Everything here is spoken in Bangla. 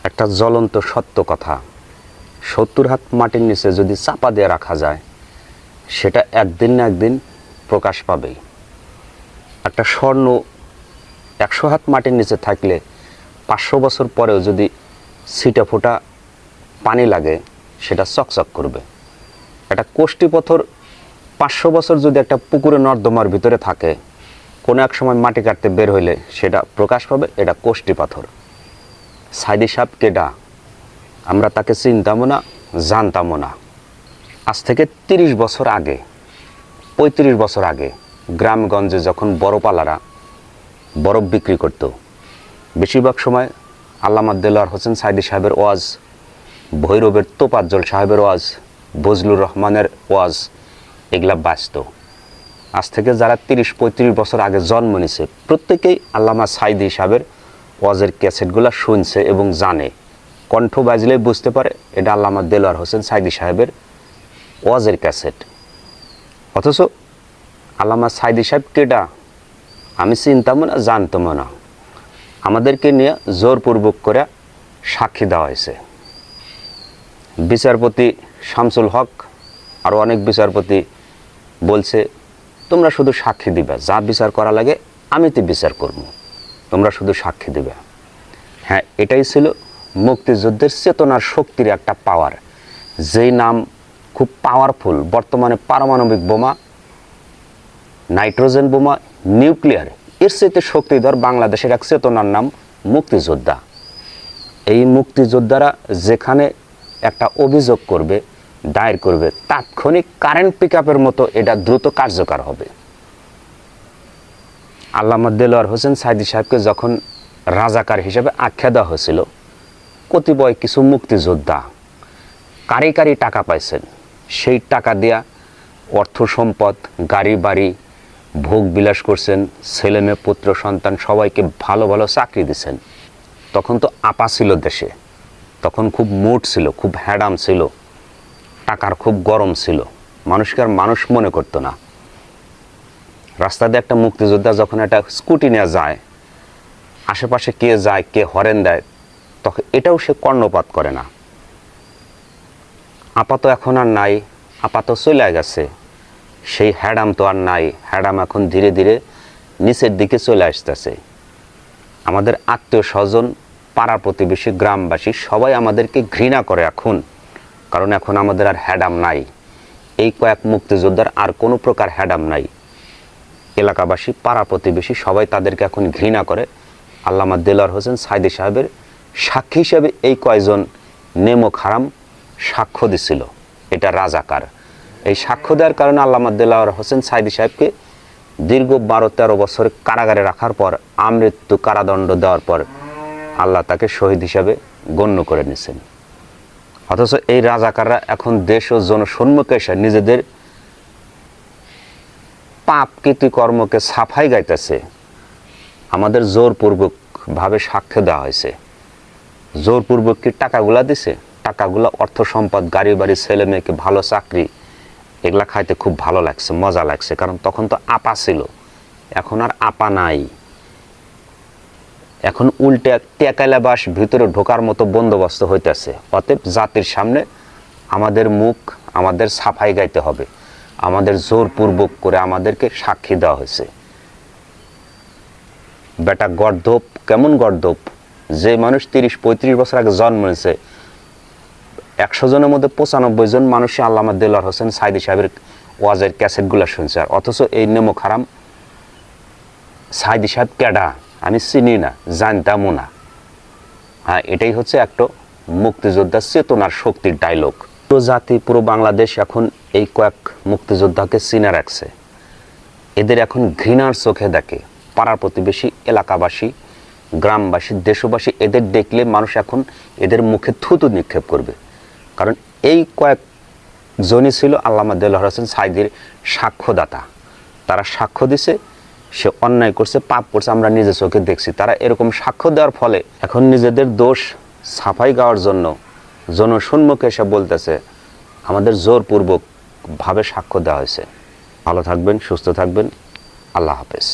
একটা জ্বলন্ত সত্য কথা, ৭০ হাত মাটির নিচে যদি চাপা দিয়ে রাখা যায় সেটা একদিন না একদিন প্রকাশ পাবেই। একটা স্বর্ণ ১০০ হাত মাটির নিচে থাকলে ৫০০ বছর পরেও যদি ছিটা ফোঁটা পানি লাগে সেটা চকচক করবে। একটা কোষ্ঠী পাথর ৫০০ বছর যদি একটা পুকুরে নর্দমার ভিতরে থাকে, কোনো এক সময় মাটি কাটতে বের হইলে সেটা প্রকাশ পাবে। এটা কোষ্ঠী পাথর। সাইদি সাহেব কেডা? আমরা তাকে চিনতামও না, জানতামও না। আজ থেকে ৩০ বছর আগে, ৩৫ বছর আগে গ্রামগঞ্জে যখন বরফওয়ালারা বরফ বিক্রি করত, বেশিরভাগ সময় আল্লামা দেলোয়ার হোসেন সাইদি সাহেবের ওয়াজ, ভৈরবের তোফাজ্জল সাহেবের ওয়াজ, বজলুর রহমানের ওয়াজ এগুলা বাঁচত। আজ থেকে যারা ৩০-৩৫ বছর আগে জন্ম নিছে প্রত্যেকেই আল্লামা সাইদি সাহেবের ওয়াজের ক্যাসেটগুলো শুনছে এবং জানে। কণ্ঠ বাজলেই বুঝতে পারে এটা আল্লামা দেলোয়ার হোসেন সাইদি সাহেবের ওয়াজের ক্যাসেট। অথচ আল্লামা সাইদি সাহেব কেডা? আমি চিনতামও না, জানতামও না। আমাদেরকে নিয়ে জোরপূর্বক করে সাক্ষী দেওয়া হয়েছে। বিচারপতি শামসুল হক আরও অনেক বিচারপতি বলছে, তোমরা শুধু সাক্ষী দিবে, যা বিচার করা লাগে আমি তো বিচার করব, তোমরা শুধু সাক্ষী দিবে। হ্যাঁ, এটাই ছিল মুক্তিযুদ্ধের চেতনার শক্তির একটা পাওয়ার, যেই নাম খুব পাওয়ারফুল। বর্তমানে পারমাণবিক বোমা, নাইট্রোজেন বোমা, নিউক্লিয়ার, এর চাইতে শক্তিধর বাংলাদেশের এক চেতনার নাম মুক্তিযোদ্ধা। এই মুক্তিযোদ্ধারা যেখানে একটা অভিযোগ করবে, দায়ের করবে, তাৎক্ষণিক কারেন্ট পিকআপের মতো এটা দ্রুত কার্যকর হবে। আল্লামা দেলোয়ার হোসেন সাইদি সাহেবকে যখন রাজাকার হিসেবে আখ্যা দেওয়া হয়েছিল, কতিপয় কিছু মুক্তিযোদ্ধা কারি কারি টাকা পাইছেন, সেই টাকা দিয়া অর্থ সম্পদ, গাড়ি বাড়ি, ভোগ বিলাস করছেন, ছেলে মেয়ে পুত্র সন্তান সবাইকে ভালো ভালো চাকরি দিছেন। তখন তো আপা ছিল দেশে, তখন খুব মুড ছিল, খুব হ্যাডাম ছিল, টাকার খুব গরম ছিল, মানুষকে আর মানুষ মনে করতো না। রাস্তা দিয়ে একটা মুক্তিযোদ্ধা যখন একটা স্কুটি নিয়ে যায়, আশেপাশে কে যায়, কে হরেন দেয়, তখন এটাও সে কর্ণপাত করে না। আপাত এখন আর নাই, আপাত চলে গেছে, সেই হ্যাডাম তো আর নাই। হ্যাডাম এখন ধীরে ধীরে নিচের দিকে চলে আসতেছে। আমাদের আত্মীয় স্বজন, পাড়া প্রতিবেশী, গ্রামবাসী সবাই আমাদেরকে ঘৃণা করে এখন, কারণ এখন আমাদের আর হ্যাডাম নাই। এই কয়েক মুক্তিযোদ্ধার আর কোনো প্রকার হ্যাডাম নাই। এলাকাবাসী, পাড়া প্রতিবেশী সবাই তাদেরকে এখন ঘৃণা করে। আল্লামা দেলোয়ার হোসেন সাইদি সাহেবের সাক্ষী হিসেবে এই কয়জন নেমক হারাম সাক্ষ্য দিছিল, এটা রাজাকার। এই সাক্ষ্য দেওয়ার কারণে আল্লামা দেলোয়ার হোসেন সাইদি সাহেবকে দীর্ঘ ১২-১৩ বছর কারাগারে রাখার পর, আমৃত্যু কারাদণ্ড দেওয়ার পর আল্লাহ তাকে শহীদ হিসাবে গণ্য করে নিয়েছেন। অথচ এই রাজাকাররা এখন দেশ ও জনসম্মুখে এসে নিজেদের পাপ কৃতকর্মকে সাফাই গাইতেছে। আমাদের জোরপূর্বকভাবে সাক্ষ্য দেওয়া হয়েছে। জোরপূর্বক কি টাকাগুলা দিছে? টাকাগুলা অর্থ সম্পদ, গাড়ি বাড়ি, ছেলে মেয়েকে ভালো চাকরি, এগুলা খাইতে খুব ভালো লাগছে, মজা লাগছে। কারণ তখন তো আপা ছিল, এখন আর আপা নাই। এখন উল্টে টেকাইলা বাস ভিতরে ঢোকার মতো বন্দোবস্ত হইতেছে। অতএব জাতির সামনে আমাদের মুখ, আমাদের সাফাই গাইতে হবে। আমাদের জোরপূর্বক করে আমাদেরকে সাক্ষী দেওয়া হয়েছে। বেটা গর্দভ, কেমন গর্দভ! যে মানুষ ৩০-৩৫ বছর আগে জন্ম নিয়েছে, ১০০ জনের মধ্যে ৯৫ জন মানুষই আল্লামা দেলোয়ার হোসেন সাইদি সাহেবের ওয়াজের ক্যাসেটগুলো শুনছে। আর অথচ এই নেমক হারাম সাইদি সাহেব কেডা? আমি চিনি না, জানতামও না। হ্যাঁ, এটাই হচ্ছে একটা মুক্তিযোদ্ধার চেতনার শক্তির ডায়লগ। পুরো জাতি, পুরো বাংলাদেশ এখন এই কয়েক মুক্তিযোদ্ধাকে চিনে রাখছে। এদের এখন ঘৃণার চোখে দেখে পাড়ার প্রতিবেশী, এলাকাবাসী, গ্রামবাসী, দেশবাসী। এদের দেখলে মানুষ এখন এদের মুখে থুতু নিক্ষেপ করবে। কারণ এই কয়েকজনই ছিল আল্লামা দেলোয়ার হোসেন সাইদির সাক্ষ্যদাতা। তারা সাক্ষ্য দিছে, সে অন্যায় করছে, পাপ করছে, আমরা নিজের চোখে দেখছি। তারা এরকম সাক্ষ্য দেওয়ার ফলে এখন নিজেদের দোষ সাফাই গাওয়ার জন্য জনসম্মুখে এসে বলতেছে আমাদের জোরপূর্বকভাবে সাক্ষ্য দেওয়া হয়েছে। ভালো থাকবেন, সুস্থ থাকবেন, আল্লাহ হাফেজ।